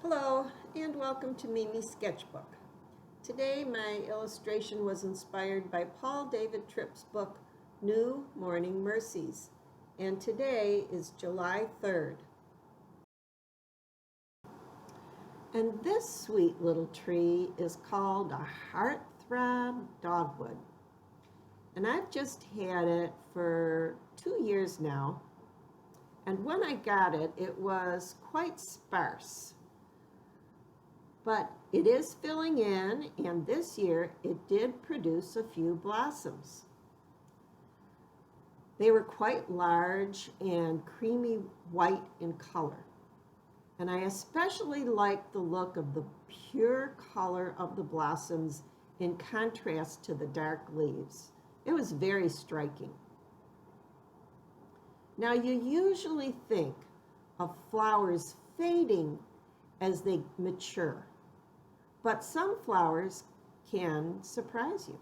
Hello and welcome to Mimi's Sketchbook. Today my illustration was inspired by Paul David Tripp's book, New Morning Mercies, and today is July 3rd. And this sweet little tree is called a heartthrob dogwood. And I've just had it for 2 years now. And when I got it, it was quite sparse. But it is filling in, and this year it did produce a few blossoms. They were quite large and creamy white in color. And I especially liked the look of the pure color of the blossoms in contrast to the dark leaves. It was very striking. Now, you usually think of flowers fading as they mature, but some flowers can surprise you.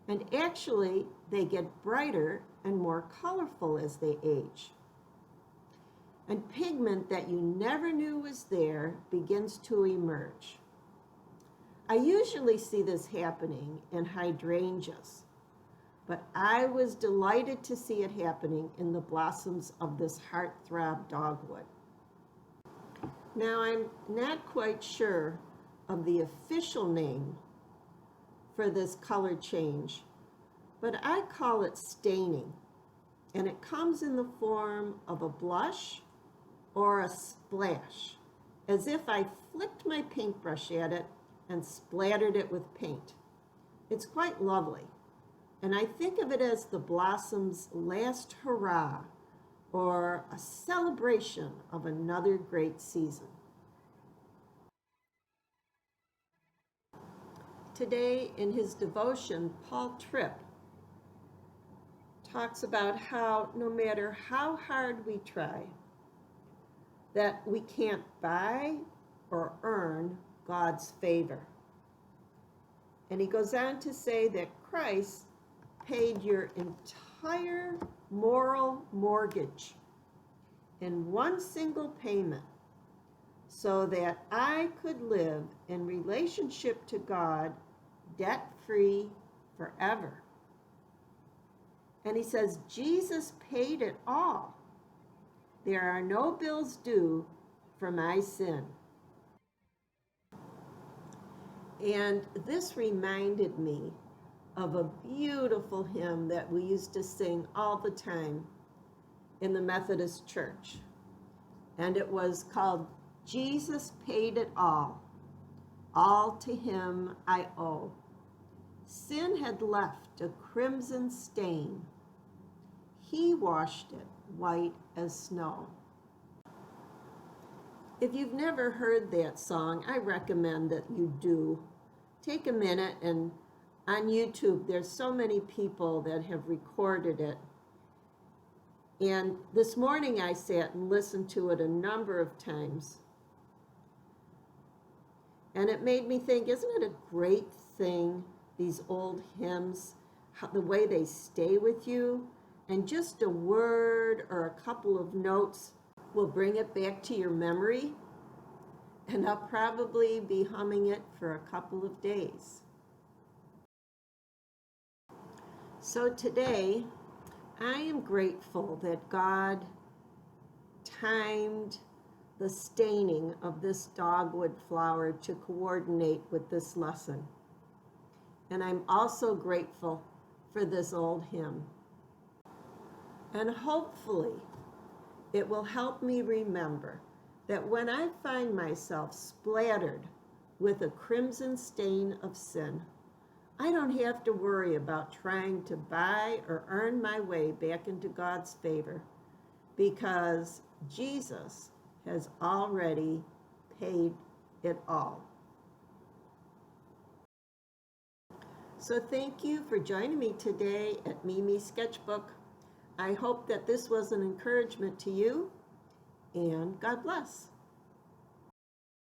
And actually, they get brighter and more colorful as they age. And pigment that you never knew was there begins to emerge. I usually see this happening in hydrangeas, but I was delighted to see it happening in the blossoms of this heartthrob dogwood. Now, I'm not quite sure of the official name for this color change, but I call it staining, and it comes in the form of a blush or a splash, as if I flicked my paintbrush at it and splattered it with paint. It's quite lovely, and I think of it as the blossom's last hurrah, or a celebration of another great season. Today, in his devotion, Paul Tripp talks about how no matter how hard we try, that we can't buy or earn God's favor. And he goes on to say that Christ paid your entire moral mortgage in one single payment so that I could live in relationship to God debt-free forever. And he says, Jesus paid it all. There are no bills due for my sin. And this reminded me of a beautiful hymn that we used to sing all the time in the Methodist Church. And it was called, Jesus Paid It All to him I owe. Sin had left a crimson stain. He washed it white as snow. If you've never heard that song, I recommend that you do. Take a minute, and on YouTube, there's so many people that have recorded it. And this morning I sat and listened to it a number of times. And it made me think, isn't it a great thing, these old hymns, the way they stay with you? And just a word or a couple of notes will bring it back to your memory. And I'll probably be humming it for a couple of days. So today, I am grateful that God timed the staining of this dogwood flower to coordinate with this lesson. And I'm also grateful for this old hymn. And hopefully, it will help me remember that when I find myself splattered with a crimson stain of sin, I don't have to worry about trying to buy or earn my way back into God's favor, because Jesus has already paid it all. So thank you for joining me today at Mimi's Sketchbook. I hope that this was an encouragement to you, and God bless.